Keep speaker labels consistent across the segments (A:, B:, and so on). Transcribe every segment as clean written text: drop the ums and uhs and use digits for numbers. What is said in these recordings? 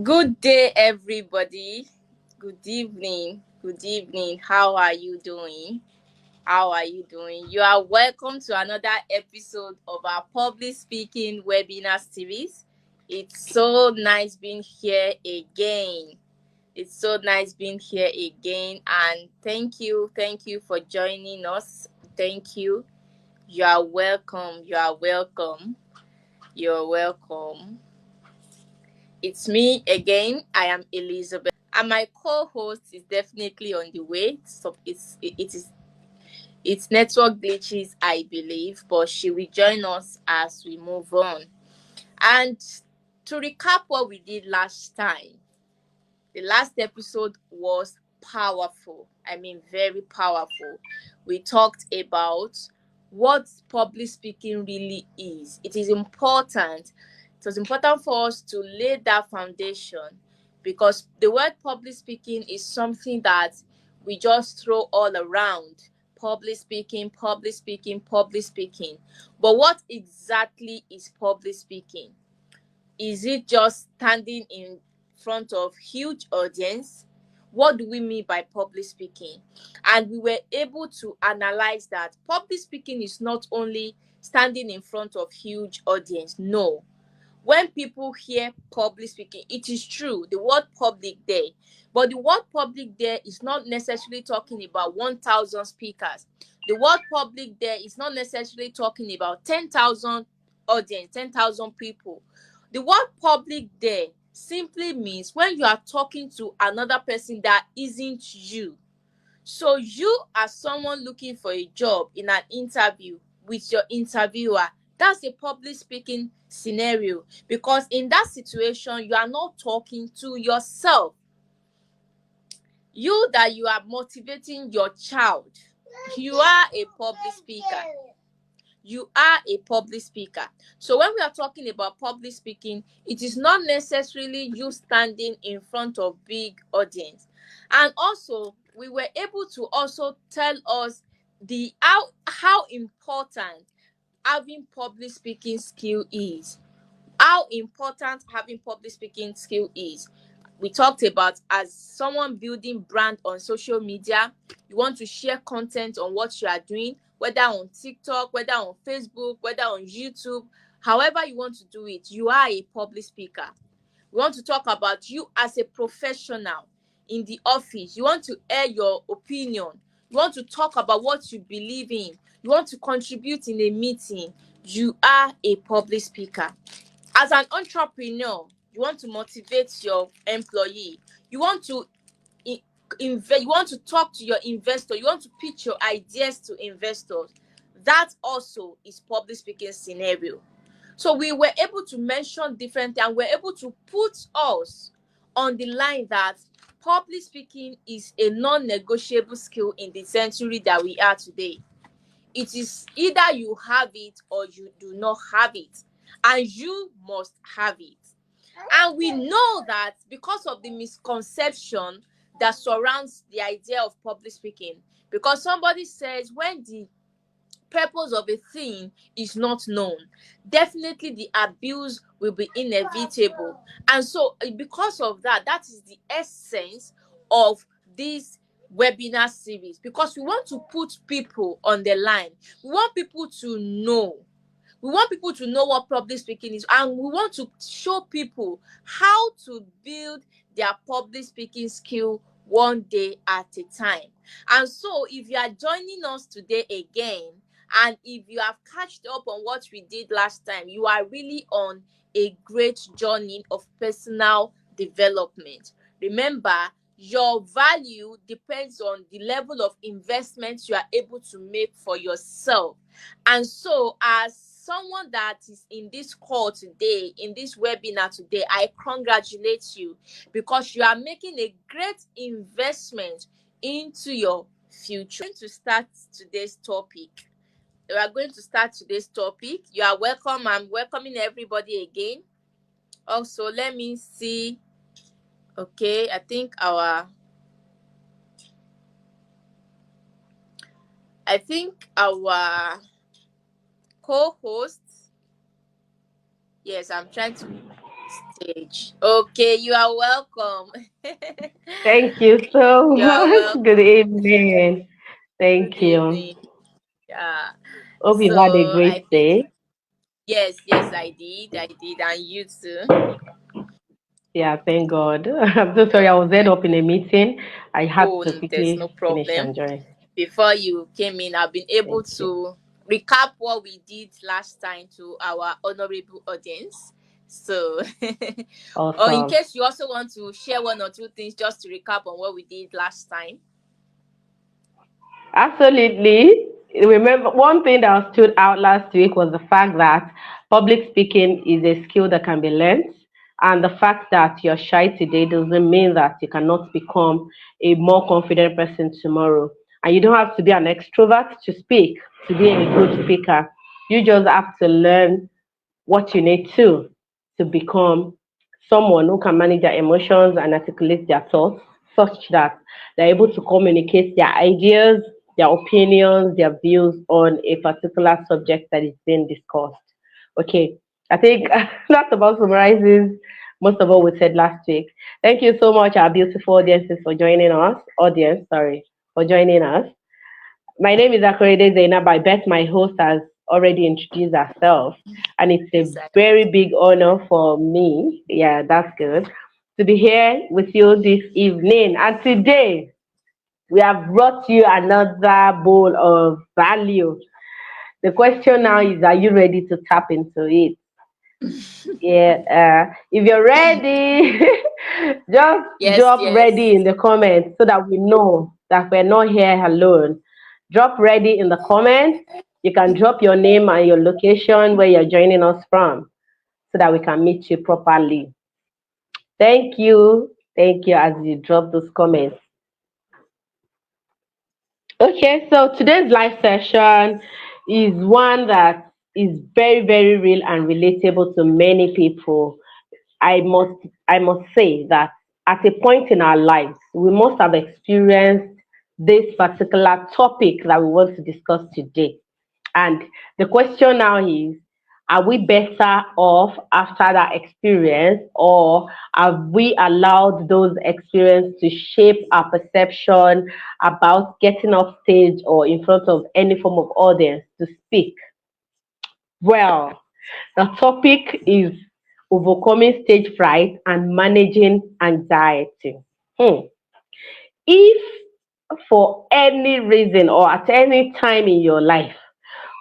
A: Good day, everybody. Good evening. Good evening. How are you doing? How are you doing? You are welcome to another episode of our public speaking webinar series. It's so nice being here again. It's so nice being here again. And thank you for joining us. Thank you. You are welcome. You are welcome. You're welcome. It's me again. I am Elizabeth, and my co-host is definitely on the way. So it's network glitches, I believe, but she will join us as we move on. And to recap what we did last time, the last episode was powerful. I mean, very powerful. We talked about what public speaking really is. It is important. It was important for us to lay that foundation because the word public speaking is something that we just throw all around. Public speaking, public speaking, public speaking. But what exactly is public speaking? Is it just standing in front of huge audience? What do we mean by public speaking? And we were able to analyze that public speaking is not only standing in front of huge audience. No. When people hear public speaking, it is true, the word public there. But the word public there is not necessarily talking about 1,000 speakers. The word public there is not necessarily talking about 10,000 audience, 10,000 people. The word public there simply means when you are talking to another person that isn't you. So you are someone looking for a job in an interview with your interviewer. That's a public speaking scenario because in that situation, you are not talking to yourself. You that you are motivating your child, you are a public speaker. You are a public speaker. So when we are talking about public speaking, it is not necessarily you standing in front of big audience. And also, we were able to also tell us the how important having public speaking skill is. How important having public speaking skill is. We talked about as someone building brand on social media, you want to share content on what you are doing, whether on TikTok, whether on Facebook, whether on YouTube, however you want to do it, you are a public speaker. We want to talk about you as a professional in the office. You want to air your opinion. You want to talk about what you believe in. You want to contribute in a meeting. You are a public speaker. As an entrepreneur, you want to motivate your employee. You want to invest. You want to talk to your investor. You want to pitch your ideas to investors. That also is public speaking scenario. So we were able to mention different and we're able to put us on the line that public speaking is a non-negotiable skill in the century that we are today. It is either you have it or you do not have it, and you must have it. And we know that because of the misconception that surrounds the idea of public speaking, because somebody says when the purpose of a thing is not known, definitely the abuse will be inevitable. And so because of that, that is the essence of this webinar series, because we want to put people on the line. We want people to know. We want people to know what public speaking is, and we want to show people how to build their public speaking skill one day at a time. And so if you are joining us today again, and if you have catched up on what we did last time, you are really on a great journey of personal development. Remember, your value depends on the level of investment you are able to make for yourself. And so, as someone that is in this call today, in this webinar today, I congratulate you because you are making a great investment into your future. I'm going to start today's topic. We are going to start today's topic. You are welcome. I'm welcoming everybody again. Also, let me see. Okay, I think our co-host. Yes, I'm trying to stage. Okay, you are welcome.
B: Thank you so
A: You are
B: much. Good
A: welcome.
B: evening.
A: Good
B: Thank you.
A: evening. Yeah.
B: Hope you've had a
A: So I
B: great
A: think
B: day.
A: yes, I did, and you too.
B: Yeah, thank God. I'm so sorry. I was end up in a meeting. I had
A: Oh,
B: to
A: there's no
B: quickly finish
A: problem.
B: and join.
A: Before you came in, I've been able
B: Thank you.
A: to recap what we did last time to our honorable audience. So, or in
B: Awesome.
A: case you also want to share one or two things just to recap on what we did last time.
B: Absolutely. Remember, one thing that stood out last week was the fact that public speaking is a skill that can be learned. And the fact that you're shy today doesn't mean that you cannot become a more confident person tomorrow. And you don't have to be an extrovert to speak, to be a good speaker. You just have to learn what you need to become someone who can manage their emotions and articulate their thoughts such that they're able to communicate their ideas, their opinions, their views on a particular subject that is being discussed. Okay, I think that about summarizes most of what we said last week. Thank you so much, our beautiful audiences, for joining us. Audience, sorry, for joining us. My name is Akorede Zainab. I bet my host has already introduced herself, and it's a
A: Yes, I
B: very big honor for me. Yeah, that's good to be here with you this evening. And today we have brought you another bowl of value. The question now is, are you ready to tap into it? Yeah, if you're ready, just
A: yes,
B: drop ready in
A: yes.
B: the comments so that we know that we're not here alone. Drop ready in the comments. You can drop your name and your location where you're joining us from so that we can meet you properly. Thank you. Thank you as you drop those comments. Okay, so today's live session is one that is very, very real and relatable to many people. I must say that at a point in our lives, we must have experienced this particular topic that we want to discuss today. And the question now is, are we better off after that experience, or have we allowed those experiences to shape our perception about getting off stage or in front of any form of audience to speak? Well, the topic is overcoming stage fright and managing anxiety. Hmm. If for any reason or at any time in your life,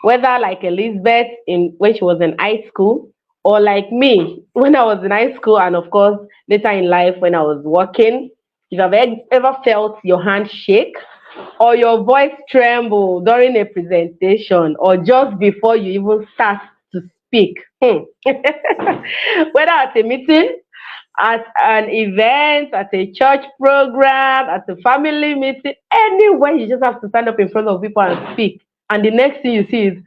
B: whether like Elizabeth in when she was in high school, or like me when I was in high school, and of course later in life when I was working, if you've ever felt your hand shake or your voice tremble during a presentation or just before you even start to speak, whether at a meeting, at an event, at a church program, at a family meeting, anywhere you just have to stand up in front of people and speak. And the next thing you see is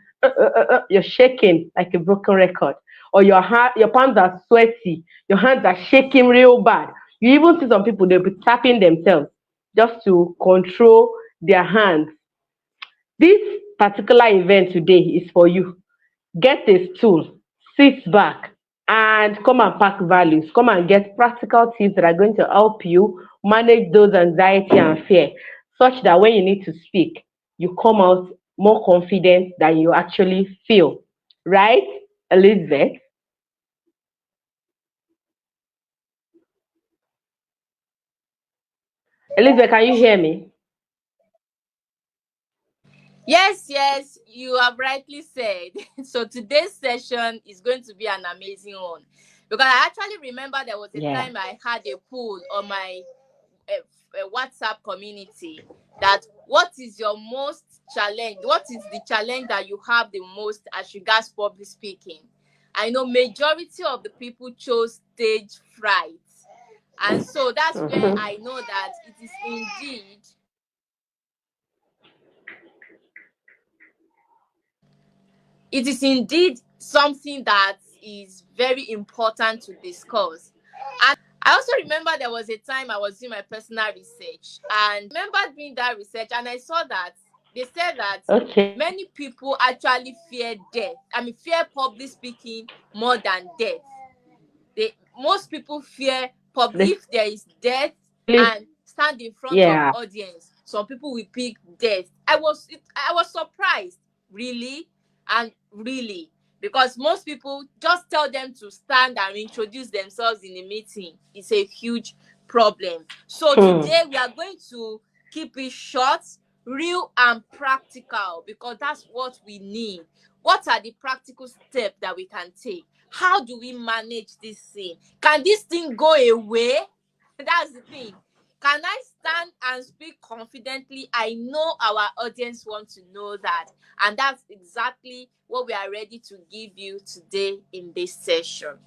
B: you're shaking like a broken record, or your palms are sweaty, your hands are shaking real bad. You even see some people, they'll be tapping themselves just to control their hands. This particular event today is for you. Get a stool, sit back, and come and pack values. Come and get practical tips that are going to help you manage those anxiety and fear, such that when you need to speak, you come out more confident than you actually feel. Right, Elizabeth? Elizabeth, can you hear me?
A: Yes, you have rightly said. So today's session is going to be an amazing one because I actually remember there was a
B: Yeah.
A: time I had a poll on my WhatsApp community that what is your most challenge? What is the challenge that you have the most as regards public speaking? I know majority of the people chose stage fright, and so that's where
B: Mhm.
A: I know that it is indeed something that is very important to discuss. And I also remember there was a time I was doing my personal research, and I remember doing that research and I saw that they said that
B: Okay.
A: many people actually fear death. I mean, fear public speaking more than death. most people fear
B: They
A: if there is death
B: really,
A: and stand in front of
B: yeah.
A: audience, some people will pick death. I was surprised, really, and really, because most people just tell them to stand and introduce themselves in a meeting. It's a huge problem. So
B: Hmm.
A: today we are going to keep it short, real, and practical, because that's what we need. What are the practical steps that we can take? How do we manage this thing? Can this thing go away? That's the thing. Can I stand and speak confidently? I know our audience wants to know that. And that's exactly what we are ready to give you today in this session.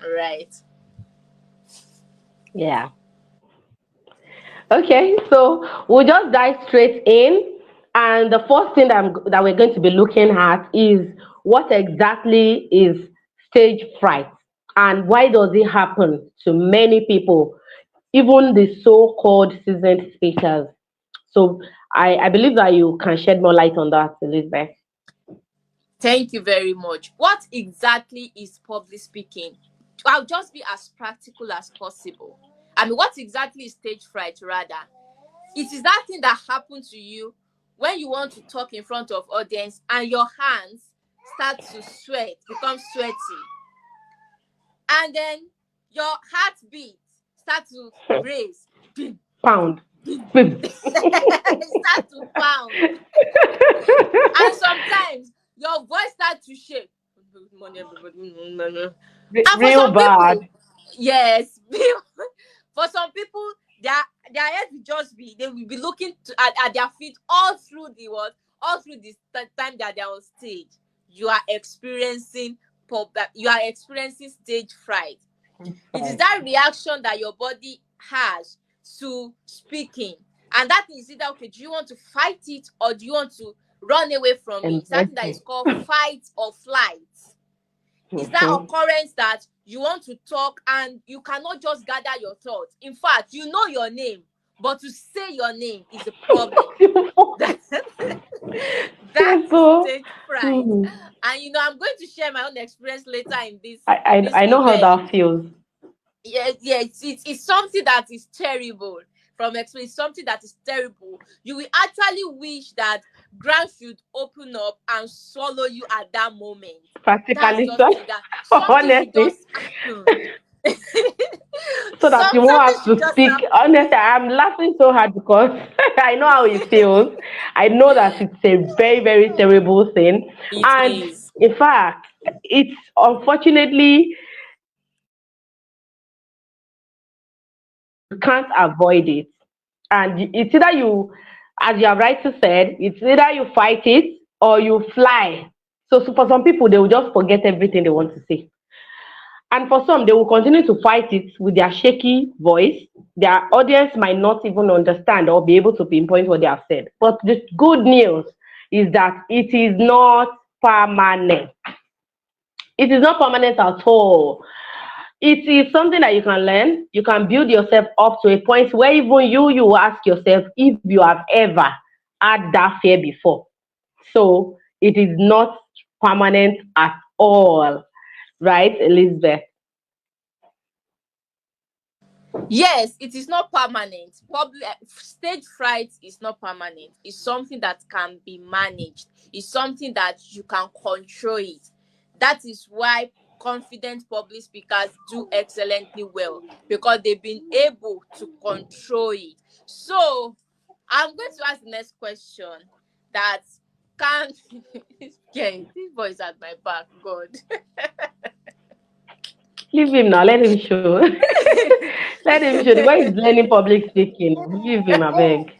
A: All right.
B: Yeah. Okay, so we'll just dive straight in. And the first thing that we're going to be looking at is what exactly is stage fright and why does it happen to many people, even the so-called seasoned speakers. So I believe that you can shed more light on that, Elizabeth.
A: Thank you very much. What exactly is public speaking? I'll just be as practical as possible. I mean, what exactly is stage fright, rather? It is that thing that happens to you when you want to talk in front of audience and your hands start to sweat, become sweaty, and then your heartbeat start to race. Bim,
B: Pound.
A: bim.
B: Boom.
A: Start to pound, and sometimes your voice start to shake. Good morning, everybody. And for
B: Real
A: some
B: bad.
A: people, yes, for some people, their head will just be, they will be looking at their feet all through the what, all through this time that they're on stage. You are experiencing you are experiencing stage fright. It is
B: Right.
A: that reaction that your body has to speaking, and that is either, okay, do you want to fight it or do you want to run away from it? It's that thing that is
B: Embarrassing.
A: called fight or flight. Is that
B: Mhm.
A: occurrence that you want to talk and you cannot just gather your thoughts. In fact, you know your name, but to say your name is a problem. That, that
B: Yes,
A: is
B: so
A: stage fright.
B: mhm.
A: And I'm going to share my own experience later in this
B: I, I know how
A: event.
B: that feels.
A: Yeah, it's something that is terrible from experience. Something that is terrible. You will actually wish that ground should open up and swallow you at that moment. That's
B: Practically,
A: just
B: so
A: it. That something should
B: honestly,
A: just happen.
B: so that you won't
A: Something
B: have
A: should
B: to
A: just
B: speak.
A: happen.
B: Honestly, I'm laughing so hard because I know how it feels. I know that it's a very, very terrible thing.
A: It
B: And
A: is.
B: in fact, it's unfortunately you can't avoid it. And it's either you, as you have rightly said, it's either you fight it or you fly. So for some people, they will just forget everything they want to say. And for some, they will continue to fight it with their shaky voice. Their audience might not even understand or be able to pinpoint what they have said. But the good news is that it is not permanent. It is not permanent at all. It is something that you can learn. You can build yourself up to a point where even you ask yourself if you have ever had that fear before. So it is not permanent at all, right, Elizabeth?
A: Yes, it is not permanent. Public stage fright is not permanent. It's something that can be managed. It's something that you can control it. That is why confident public speakers do excellently well, because they've been able to control it. So I'm going to ask the next question. That can okay, this boy is at my back. God.
B: Leave him now. Let him show. Let him show. The way he's learning public speaking. Leave him, I beg.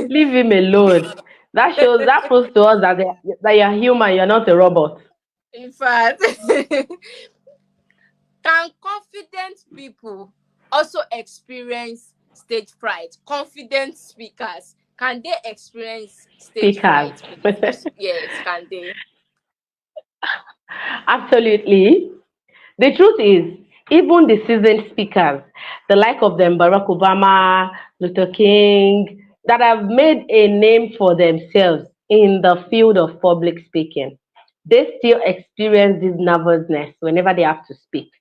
B: Leave him alone. That shows, that proves to us that that you're human. You're not a robot.
A: In fact, can confident people also experience stage fright? Confident speakers, can they experience stage
B: Speakers.
A: fright? Yes, can they?
B: Absolutely. The truth is, even the seasoned speakers, the like of them Barack Obama, Luther King, that have made a name for themselves in the field of public speaking, they still experience this nervousness whenever they have to speak.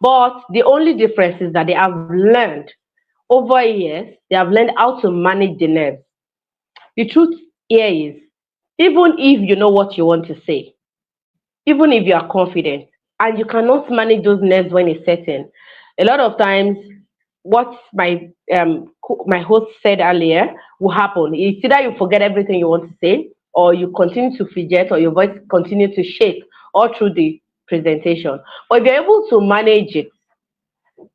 B: But the only difference is that they have learned over years, they have learned how to manage the nerves. The truth here is, even if you know what you want to say, even if you are confident and you cannot manage those nerves when it's certain, a lot of times what my host said earlier will happen. It's either you forget everything you want to say, or you continue to fidget, or your voice continue to shake all through the presentation. But if you're able to manage it,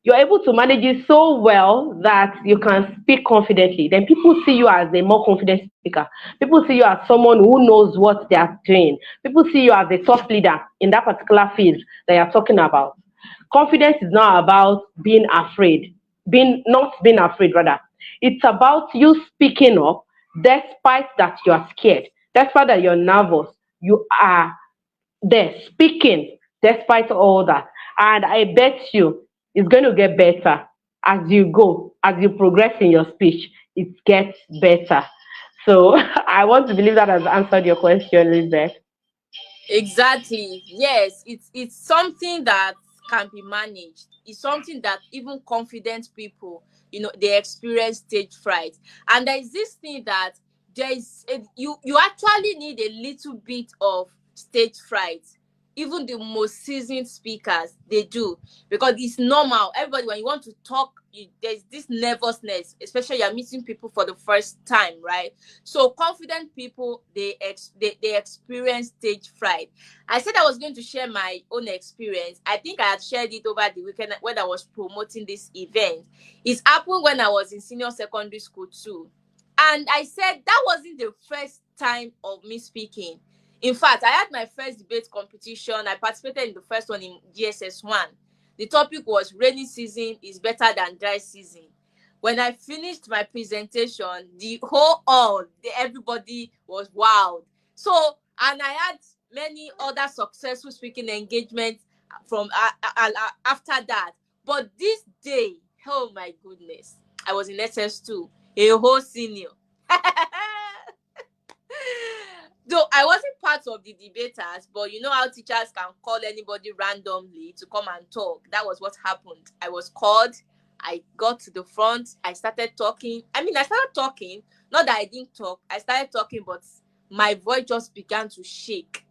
B: you're able to manage it so well that you can speak confidently, then people see you as a more confident speaker. People see you as someone who knows what they are doing. People see you as a top leader in that particular field that you're talking about. Confidence is not about being afraid, being not being afraid rather. It's about you speaking up despite that you are scared, despite that you're nervous. You are there speaking despite all that. And I bet you it's going to get better as you go, as you progress in your speech, it gets better. So I want to believe that has answered your question, Elizabeth.
A: Exactly. Yes, it's something that can be managed. It's something that even confident people, they experience stage fright. And there is this thing that you actually need a little bit of stage fright. Even the most seasoned speakers, they do, because it's normal. Everybody, when you want to talk, there's this nervousness, especially you're meeting people for the first time, right? So confident people, they experience stage fright. I said I was going to share my own experience. I think I had shared it over the weekend when I was promoting this event. It happened when I was in senior secondary school too. And I said that wasn't the first time of me speaking. In fact, I had my first debate competition. I participated in the first one in GSS 1. The topic was rainy season is better than dry season. When I finished my presentation, the whole hall, everybody was wowed. So, and I had many other successful speaking engagements from after that. But this day, oh my goodness, I was in SS2, a whole senior. Though I wasn't part of the debaters, but you know how teachers can call anybody randomly to come and talk. That was what happened. I was called. I got to the front. I started talking. I started talking. Not that I didn't talk. I started talking, but my voice just began to shake.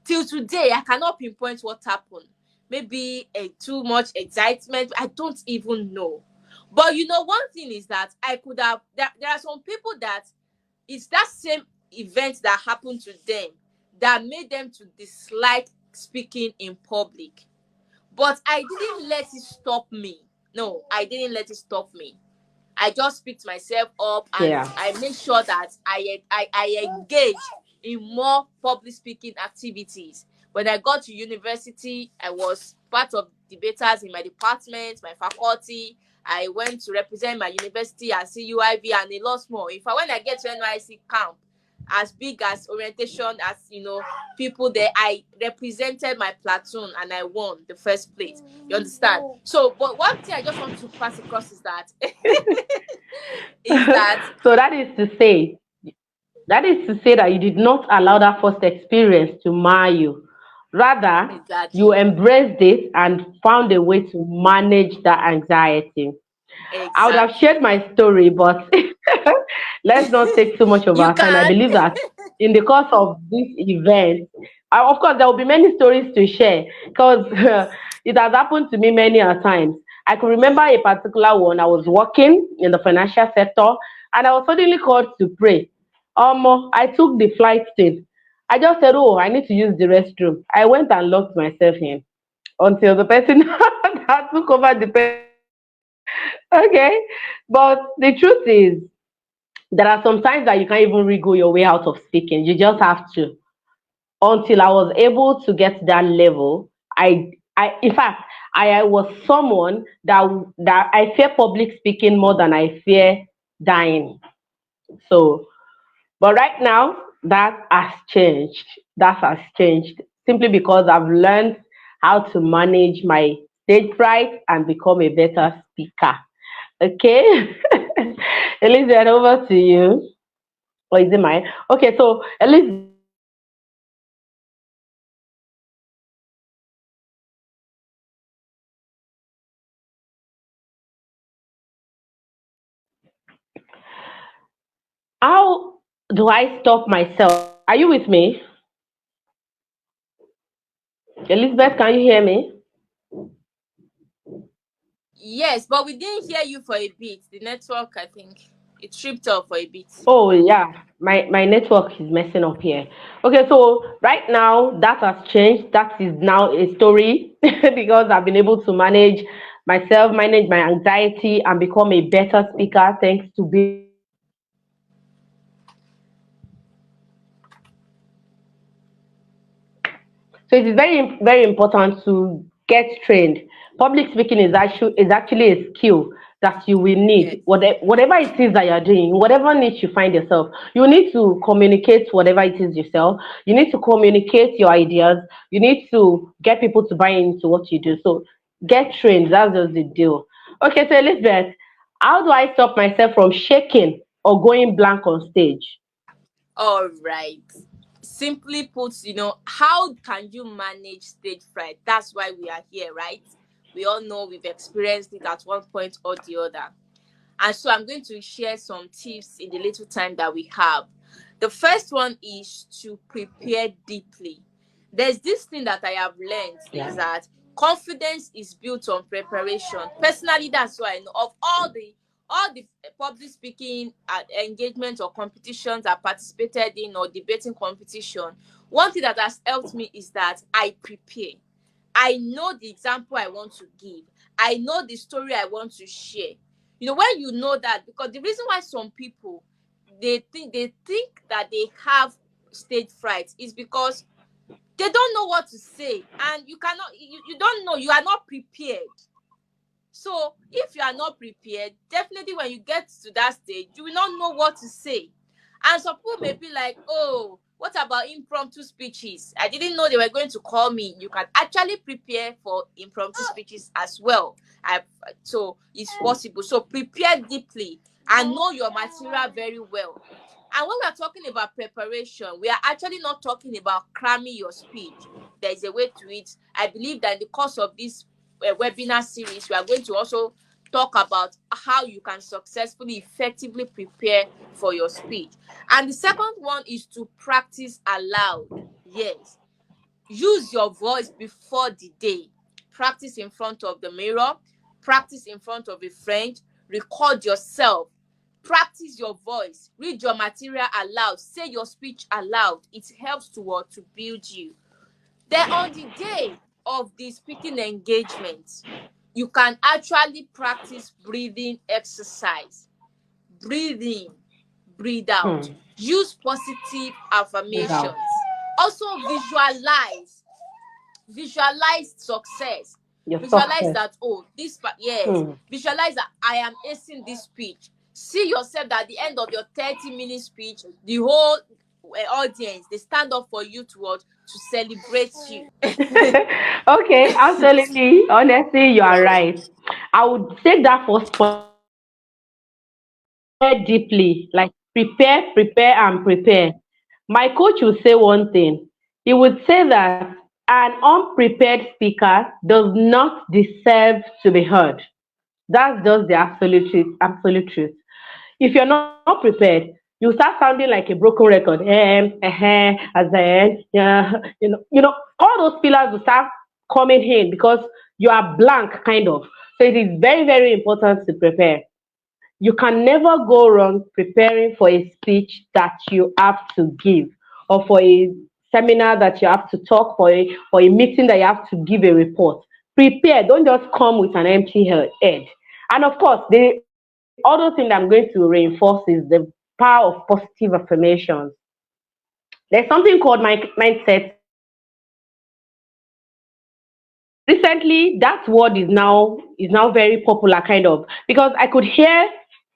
A: Till today, I cannot pinpoint what happened. Maybe too much excitement. I don't even know. But one thing is that I could have. There are some people that it's that same event that happened to them that made them to dislike speaking in public. But I didn't let it stop me. No, I didn't let it stop me. I just picked myself up and
B: Yeah.
A: I made sure that I engaged in more public speaking activities. When I got to university, I was part of debaters in my department, my faculty. I went to represent my university at CUIV and a lot more. In fact, when I get to NYC camp, as big as orientation, as people there, I represented my platoon and I won the first place. You understand? So, but one thing I just want to pass across is that is that
B: So that is to say that you did not allow that first experience to mar you. Rather, you
A: exactly,
B: embraced it and found a way to manage that anxiety. I would have shared
A: exactly.
B: my story, but let's not take too much of
A: You
B: our time. I
A: can.
B: believe that in the course of this event, of course, there will be many stories to share because it has happened to me many a times. I can remember a particular one. I was working in the financial sector and I was suddenly called to pray. I took the flight thing. I just said, "Oh, I need to use the restroom." I went and locked myself in until the person that took over the person left. Okay, but the truth is, there are some times that you can't even wriggle your way out of speaking. You just have to. Until I was able to get to that level, in fact, I was someone that I fear public speaking more than I fear dying. So, but right now, that has changed. That has changed simply because I've learned how to manage my stage fright and become a better speaker. Okay, Elizabeth, over to you. Or is it mine? Okay, so Elizabeth, How do I stop myself? Are you with me? Elizabeth, can you hear me?
A: Yes, but we didn't hear you for a bit. The network, I think, it tripped off for a bit.
B: Oh yeah, my network is messing up here. Okay, so right now that has changed. That is now a story because I've been able to manage myself, manage my anxiety, and become a better speaker thanks to being trained. So it is very important to get trained. Public speaking is actually a skill that you will need.
A: Yes.
B: Whatever it is that you're doing, whatever niche you find yourself, you need to communicate whatever it is yourself. You need to communicate your ideas. You need to get people to buy into what you do. So get trained. That's just the deal. Okay, so Elizabeth, how do I stop myself from shaking or going blank on stage?
A: All right. Simply put, how can you manage stage fright? That's why we are here, right? We all know we've experienced it at one point or the other. And so I'm going to share some tips in the little time that we have. The first one is to prepare deeply. There's this thing that I have learned is
B: Yeah.
A: that confidence is built on preparation. Personally, that's why I know of all the public speaking engagements or competitions I participated in or debating competition. One thing that has helped me is that I prepare. I know the example I want to give. I know the story I want to share. When you know that, because the reason why some people they think that they have stage fright is because they don't know what to say, and you don't know, you are not prepared. So if you are not prepared, definitely when you get to that stage, you will not know what to say. And some people may be like, oh, what about impromptu speeches? I didn't know they were going to call me. You can actually prepare for impromptu speeches as well. So it's possible. So prepare deeply and know your material very well. And when we are talking about preparation, we are actually not talking about cramming your speech. There is a way to it. I believe that in the course of this webinar series, we are going to also talk about how you can successfully, effectively prepare for your speech. And the second one is to practice aloud. Yes, use your voice before the day. Practice in front of the mirror, practice in front of a friend, record yourself, practice your voice, read your material aloud, say your speech aloud. It helps to build you. Then on the day of the speaking engagement, you can actually practice breathing exercise. Breathe in, breathe out.
B: Hmm.
A: Use positive
B: Without.
A: affirmations. Also visualize success.
B: Your
A: Visualize
B: success.
A: that, oh, yes,
B: Hmm.
A: visualize that I am acing this speech. See yourself that at the end of your 30-minute speech, the whole audience, they stand up for you to celebrate you.
B: Okay, absolutely. Honestly, you are right. I would take that first point prepare deeply, like prepare, and prepare. My coach will say one thing. He would say that an unprepared speaker does not deserve to be heard. That's just the absolute truth. Absolute truth. If you're not prepared, you start sounding like a broken record. As yeah, all those pillars will start coming in because you are blank, kind of. So it is very important to prepare. You can never go wrong preparing for a speech that you have to give, or for a seminar that you have to talk, for a meeting that you have to give a report. Prepare. Don't just come with an empty head. And of course, the other thing that I'm going to reinforce is the power of positive affirmations. There's something called mindset. Recently, that word is now very popular, kind of, because I could hear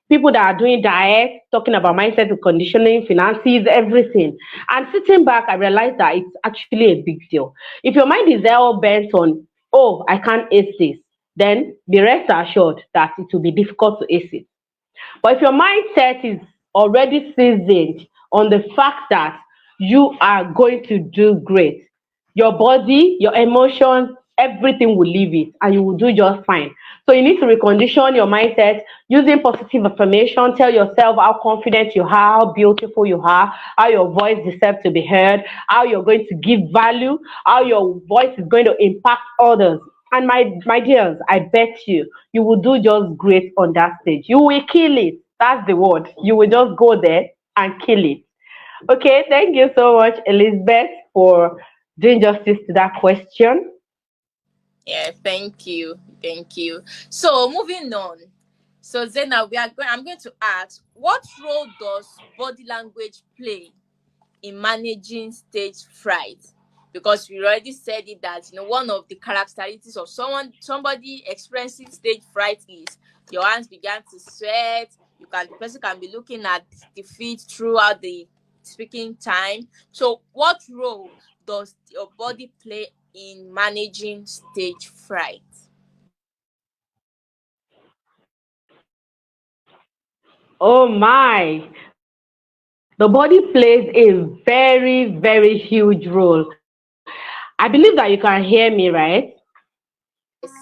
B: people that are doing diet talking about mindset and conditioning, finances, everything. And sitting back, I realized that it's actually a big deal. If your mind is all bent on, oh, I can't ace this, then be rest assured that it will be difficult to ace it. But if your mindset is already seasoned on the fact that you are going to do great, your body, your emotions, everything will leave it and you will do just fine. So you need to recondition your mindset using positive affirmation. Tell yourself how confident you are, how beautiful you are, how your voice deserves to be heard, how you're going to give value, how your voice is going to impact others. And my dears, I bet you will do just great on that stage. You will kill it. That's the word. You will just go there and kill it. Okay, thank you so much, Elizabeth, for doing justice to that question.
A: Yeah, thank you. Thank you. So moving on. So Zena, I'm going to ask, what role does body language play in managing stage fright? Because we already said it that one of the characteristics of somebody experiencing stage fright is your hands began to sweat. The person can be looking at the feet throughout the speaking time. So what role does your body play in managing stage fright?
B: Oh my, the body plays a very, very huge role. I believe that you can hear me, right?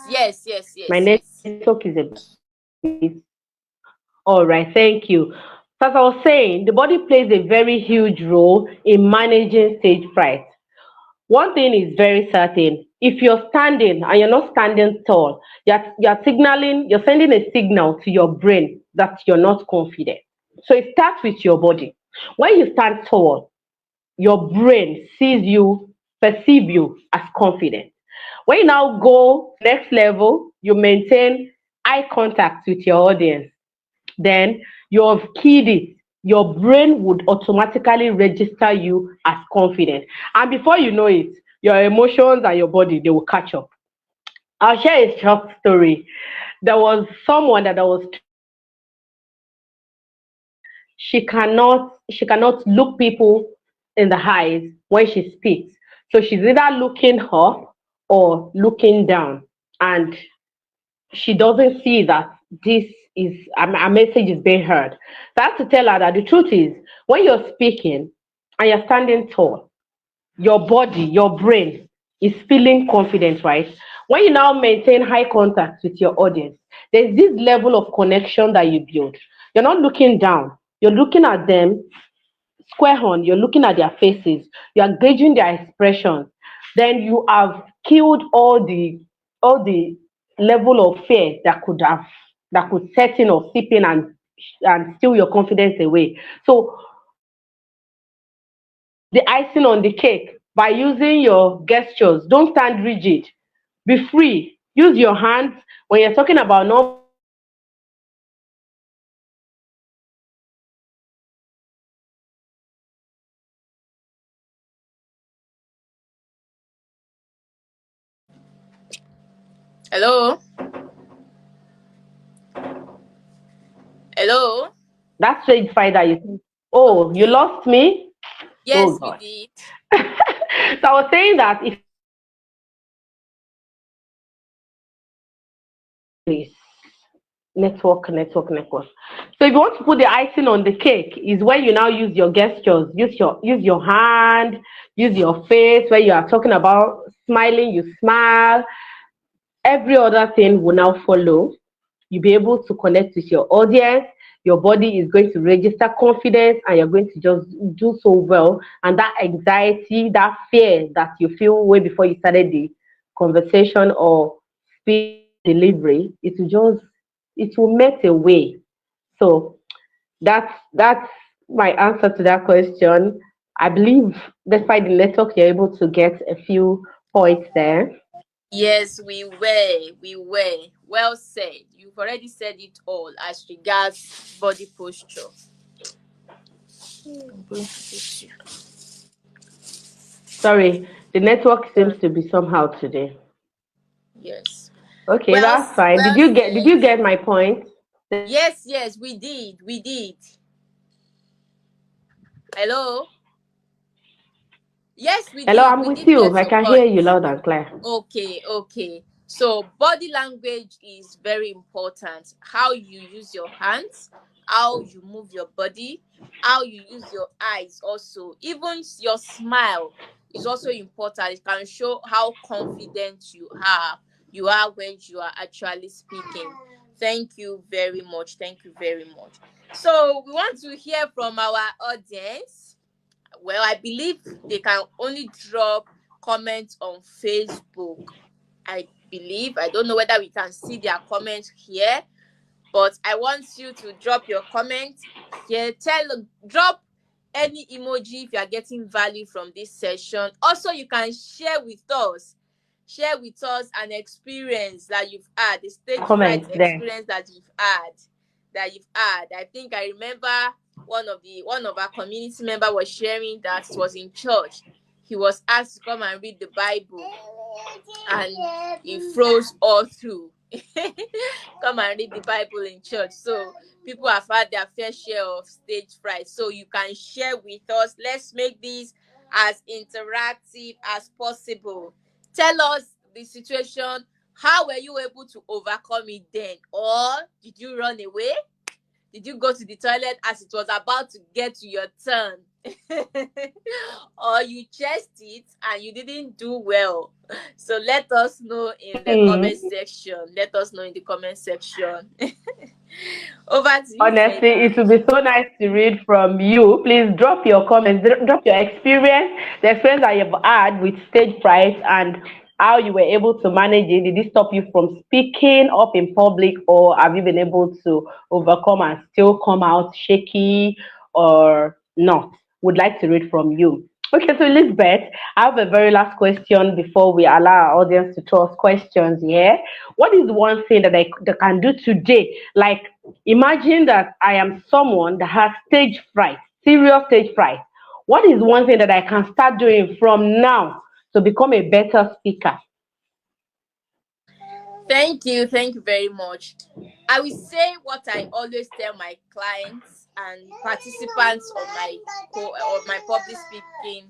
A: Yes, yes,
B: My
A: yes,
B: network
A: yes.
B: is a bit. All right, thank you. So as I was saying, the body plays a very huge role in managing stage fright. One thing is very certain. If you're standing and you're not standing tall, you're sending a signal to your brain that you're not confident. So it starts with your body. When you stand tall, your brain sees you, perceive you as confident. When you now go next level, you maintain eye contact with your audience. Then you've keyed it. Your brain would automatically register you as confident. And before you know it, your emotions and your body they will catch up. I'll share a short story. There was someone that I was training she cannot look people in the eyes when she speaks. So she's either looking up or looking down. And she doesn't see that this is a message is being heard. So I have to tell her that the truth is when you're speaking and you're standing tall, your body, your brain is feeling confident, right? When you now maintain high contact with your audience, there's this level of connection that you build. You're not looking down, you're looking at them square on, you're looking at their faces, you're gauging their expressions. Then you have killed all the level of fear that could set in or seep in and steal your confidence away. So the icing on the cake by using your gestures. Don't stand rigid. Be free. Use your hands when you're talking about non-verbal
A: Hello? Hello?
B: that stage fight that you think, oh, you
A: Okay.
B: lost me? Oh
A: Yes, we
B: God.
A: did.
B: So I was saying that if you want to put the icing on the cake please network. So if you want to put the icing on the cake is when you now use your gestures, use your hand, use your face. When you are talking about smiling, you smile. Every other thing will now follow. You'll be able to connect with your audience. Your body is going to register confidence and you're going to just do so well. And that anxiety, that fear that you feel way before you started the conversation or speech or delivery, it will melt away. So that's my answer to that question. I believe despite the network, you're able to get a few points there.
A: Yes, we were. We were. Well said. You've already said it all as regards body posture. I'm going to get you.
B: Sorry, the network
A: Sorry.
B: seems to be somehow today.
A: Yes.
B: Okay, that's fine. Did
A: Well
B: you get did
A: said.
B: you get my point?
A: Yes, yes, we did. We did. Hello? Yes, we
B: Hello,
A: did.
B: I'm
A: We
B: with
A: did
B: you.
A: get
B: I
A: your
B: can hear
A: point.
B: you loud and clear.
A: Okay, okay. So body language is very important. How you use your hands, how you move your body, how you use your eyes also, even your smile. is also important. It can show how confident you are when you are actually speaking. Thank you very much. Thank you very much. So we want to hear from our audience. Well, I believe they can only drop comments on Facebook. I believe. I don't know whether we can see their comments here, but I want you to drop your comment here. Drop any emoji if you are getting value from this session. Also, you can share with us. Share with us an experience that you've had, the stage fright
B: Comments there.
A: experience that you've had. I think I remember one of our community member was sharing that it was in church. He was asked to come and read the Bible, and he froze all through. Come and read the Bible in church. So people have had their fair share of stage fright. So you can share with us. Let's make this as interactive as possible. Tell us the situation. How were you able to overcome it then? Or did you run away? Did you go to the toilet as it was about to get to your turn? Or you chased it and you didn't do well? So let us know in the comment section. Let us know in the comment section. Over to you,
B: Honestly,
A: Zainab.
B: it would be so nice to read from you. Please drop your comments, drop your experience, the experience that you've had with stage fright and how you were able to manage it. Did it stop you from speaking up in public, or have you been able to overcome and still come out shaky or not? Would like to read from you. Okay, so Elizabeth, I have a very last question before we allow our audience to throw us questions here. What is one thing that they can do today? Like, imagine that I am someone that has stage fright, serious stage fright. What is one thing that I can start doing from now to become a better speaker?
A: Thank you very much. I will say what I always tell my clients and participants of my public speaking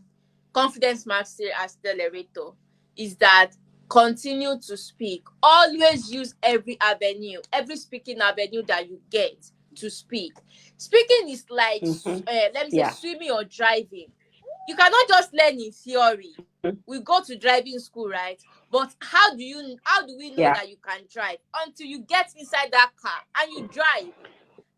A: confidence mastery accelerator is that continue to speak. Always use every avenue, every speaking avenue that you get to speak. Speaking is like
B: Mm-hmm.
A: let me say
B: Yeah.
A: swimming or driving. You cannot just learn in theory. We go to driving school, right? But how do we know
B: Yeah.
A: that you can drive until you get inside that car and you drive?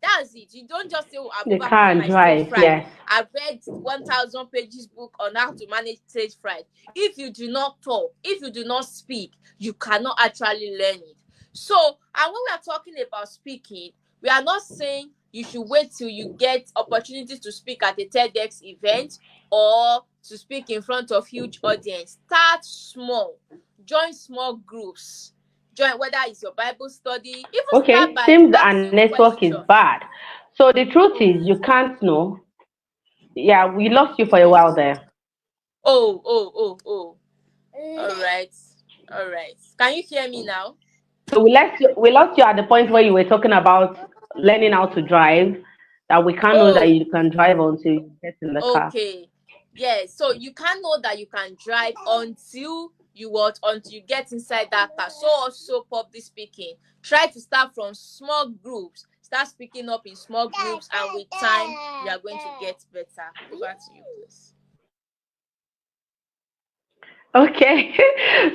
A: That's it. You don't just say, oh, I've
B: The
A: overcome
B: car
A: my
B: and
A: stage
B: drive.
A: fright.
B: Yes.
A: I've read 1,000 pages book on how to manage stage fright. If you do not talk, if you do not speak, you cannot actually learn it. So, and when we are talking about speaking, we are not saying you should wait till you get opportunities to speak at a TEDx event or to speak in front of huge audience. Start small. Join small groups. Join whether it's your Bible study. Even start
B: Okay.
A: by
B: Teams and
A: asking
B: network is
A: questions.
B: bad. So the truth is,
A: Oh,
B: you can't know. Yeah, we lost you for a
A: okay.
B: while there.
A: Oh. All right. All right. Can you hear me now?
B: So we lost you at the point where you were talking about learning how to drive. That we can't know that
A: Oh,
B: you can drive until you get in the car.
A: okay. Yes. So you can't know that you can drive until you get inside that car. So also public speaking. Try to start from small groups. Start speaking up in small groups, and with time you are going to get better. Over to you, please.
B: Okay.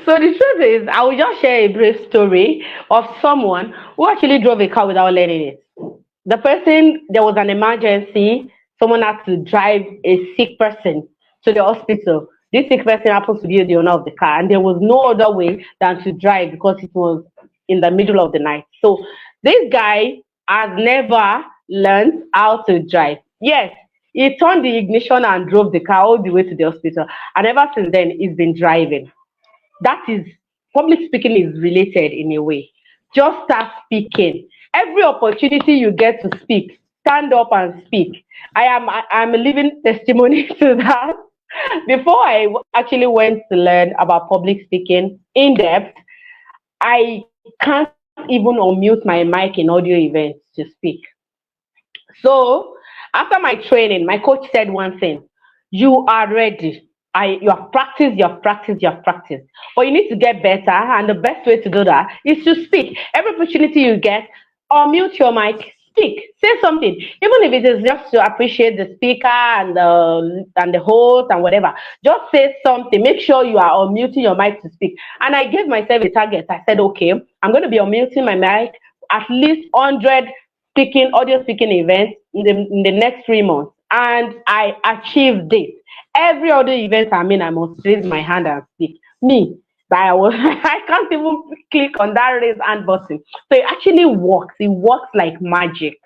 B: So the truth is, I will just share a brief story of someone who actually drove a car without learning it. The person, there was an emergency. Someone had to drive a sick person to the hospital. This sick person happens to be the owner of the car, and there was no other way than to drive because it was in the middle of the night. So this guy has never learned how to drive. Yes, he turned the ignition and drove the car all the way to the hospital, and ever since then he's been driving. That is, public speaking is related in a way. Just start speaking. Every opportunity you get to speak, stand up and speak. I'm a living testimony to that. Before I actually went to learn about public speaking in depth, I can't even unmute my mic in audio events to speak. So after my training, my coach said one thing: you are ready. You have practiced, you have practiced, you have practiced. But you need to get better, and the best way to do that is to speak. Every opportunity you get, unmute your mic, speak, say something, even if it is just to appreciate the speaker and the host and whatever. Just say something. Make sure you are unmuting your mic to speak. And I gave myself a target. I said, okay, I'm going to be unmuting my mic at least 100 speaking audio speaking events in the next 3 months, and I achieved it. Every other event I'm in, I must raise my hand and speak. Me, that I was I can't even click on that raise hand button. So it actually works. It works like magic.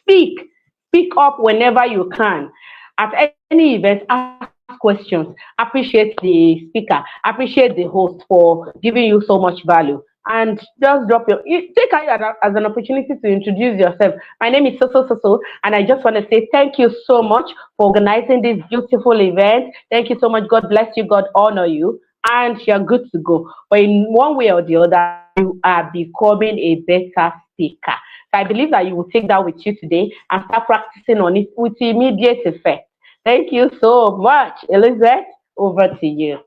B: Speak. Speak up whenever you can. At any event, ask questions. Appreciate the speaker. Appreciate the host for giving you so much value. And just drop take it as an opportunity to introduce yourself. My name is so, and I just want to say thank you so much for organizing this beautiful event. Thank you so much. God bless you. God honor you, and you're good to go. But in one way or the other, you are becoming a better speaker. So I believe that you will take that with you today and start practicing on it with immediate effect. Thank you so much, Elizabeth. Over to you.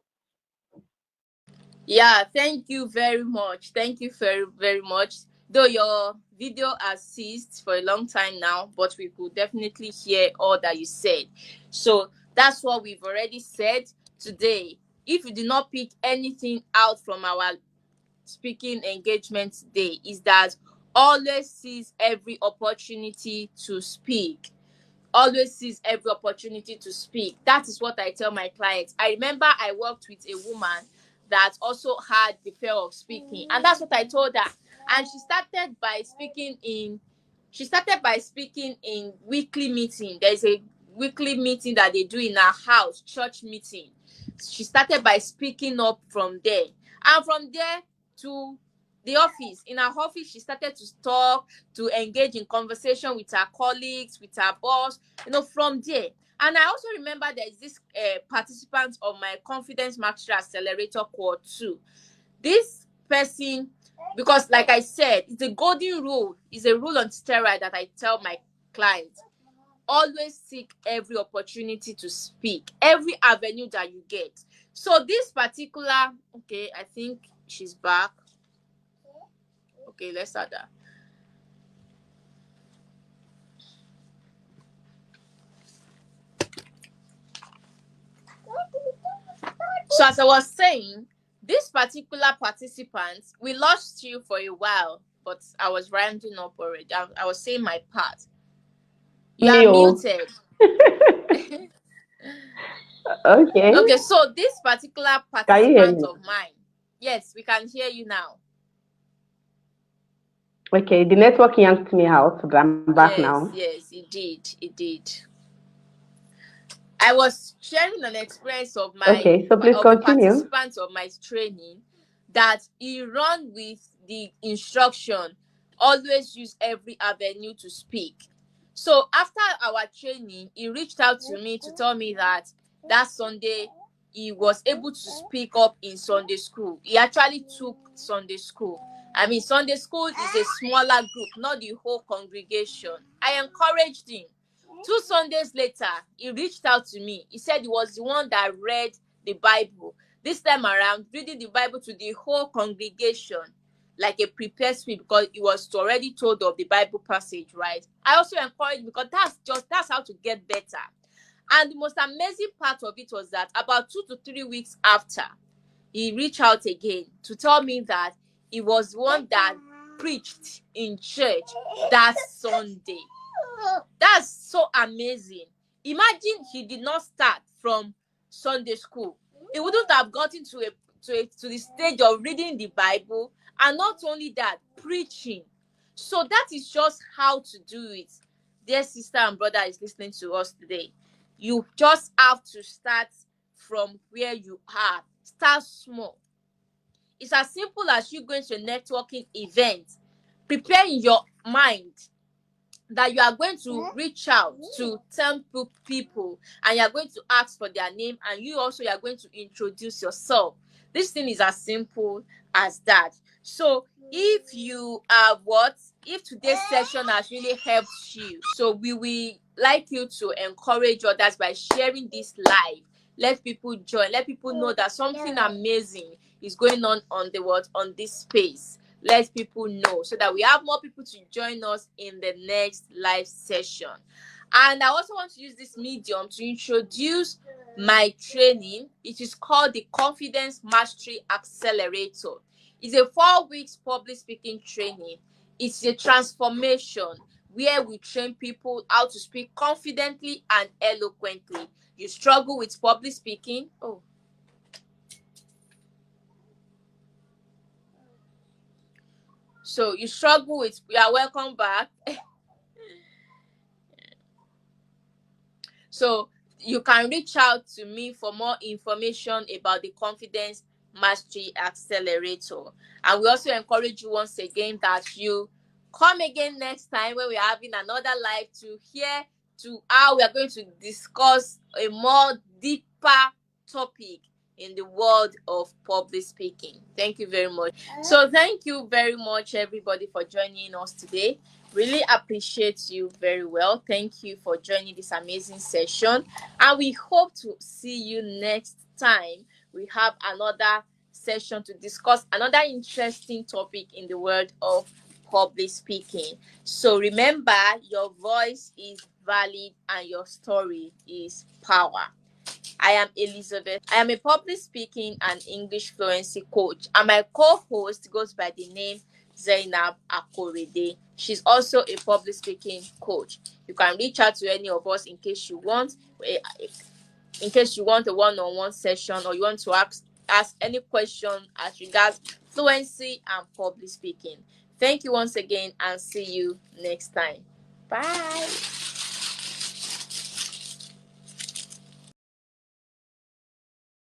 A: Yeah, thank you very much. Thank you very, very much. Though your video has ceased for a long time now, but we could definitely hear all that you said. So that's what we've already said today. If you did not pick anything out from our speaking engagement today, is that always seize every opportunity to speak. Always seize every opportunity to speak. That is what I tell my clients. I remember I worked with a woman that also had the fear of speaking, and that's what I told her. And she started by speaking in weekly meeting. There's a weekly meeting that they do in our house, church meeting. She started by speaking up from there, and from there to the office. In her office, she started to talk, to engage in conversation with her colleagues, with her boss, from there. And I also remember there is this participant of my Confidence Mastery Accelerator Core 2. This person, because like I said, it's a golden rule, it's a rule on steroid that I tell my clients. Always seek every opportunity to speak, every avenue that you get. So this particular, okay, I think she's back. Okay, let's start that. So as I was saying, this particular participant, we lost you for a while, but I was rounding up already. I was saying my part. You are
B: Mio.
A: muted.
B: Okay.
A: Okay, so this particular
B: Can you hear
A: participant
B: me?
A: of mine, yes, we can hear you now.
B: Okay, the network yanked me out, but I'm back now.
A: Yes, it did. I was sharing an experience of
B: Okay, so please
A: a
B: continue.
A: participant of my training that he ran with the instruction, always use every avenue to speak. So after our training, he reached out to me to tell me that Sunday he was able to speak up in Sunday school. He actually took Sunday school. I mean, Sunday school is a smaller group, not the whole congregation. I encouraged him. 2 Sundays later, he reached out to me. He said he was the one that read the Bible. This time around, reading the Bible to the whole congregation, like a prepared speech, because he was already told of the Bible passage, right? I also encouraged, because that's how to get better. And the most amazing part of it was that about 2 to 3 weeks after, he reached out again to tell me that he was one that preached in church that Sunday. That's so amazing. Imagine he did not start from Sunday school. He wouldn't have gotten to the stage of reading the Bible, and not only that, preaching. So that is just how to do it. Dear sister and brother is listening to us today. You just have to start from where you are. Start small. It's as simple as you going to a networking event. Prepare in your mind that you are going to reach out to 10 people, and you are going to ask for their name, and you are going to introduce yourself. This thing is as simple as that. So if today's session has really helped you, so we will like you to encourage others by sharing this live. Let people join, let people know that something amazing is going on the world, on this space. let people know so that we have more people to join us in the next live session. And I also want to use this medium to introduce my training. It is called the Confidence Mastery Accelerator. It's a 4 weeks public speaking training. It's a transformation where we train people how to speak confidently and eloquently. You struggle with public speaking. Oh. So you struggle with, you are welcome back. So you can reach out to me for more information about the Confidence Mastery Accelerator. And we also encourage you once again that you come again next time when we're having another live to hear to how we are going to discuss a more deeper topic in the world of public speaking. Thank you very much. So thank you very much, everybody, for joining us today. Really appreciate you very well. Thank you for joining this amazing session. And we hope to see you next time. We have another session to discuss another interesting topic in the world of public speaking. So remember, your voice is valid and your story is power. I am Elizabeth. I am a public speaking and English fluency coach, and my co-host goes by the name Zainab Akorede. She's also a public speaking coach. You can reach out to any of us in case you want a one-on-one session, or you want to ask any question as regards fluency and public speaking. Thank you once again, and see you next time. Bye.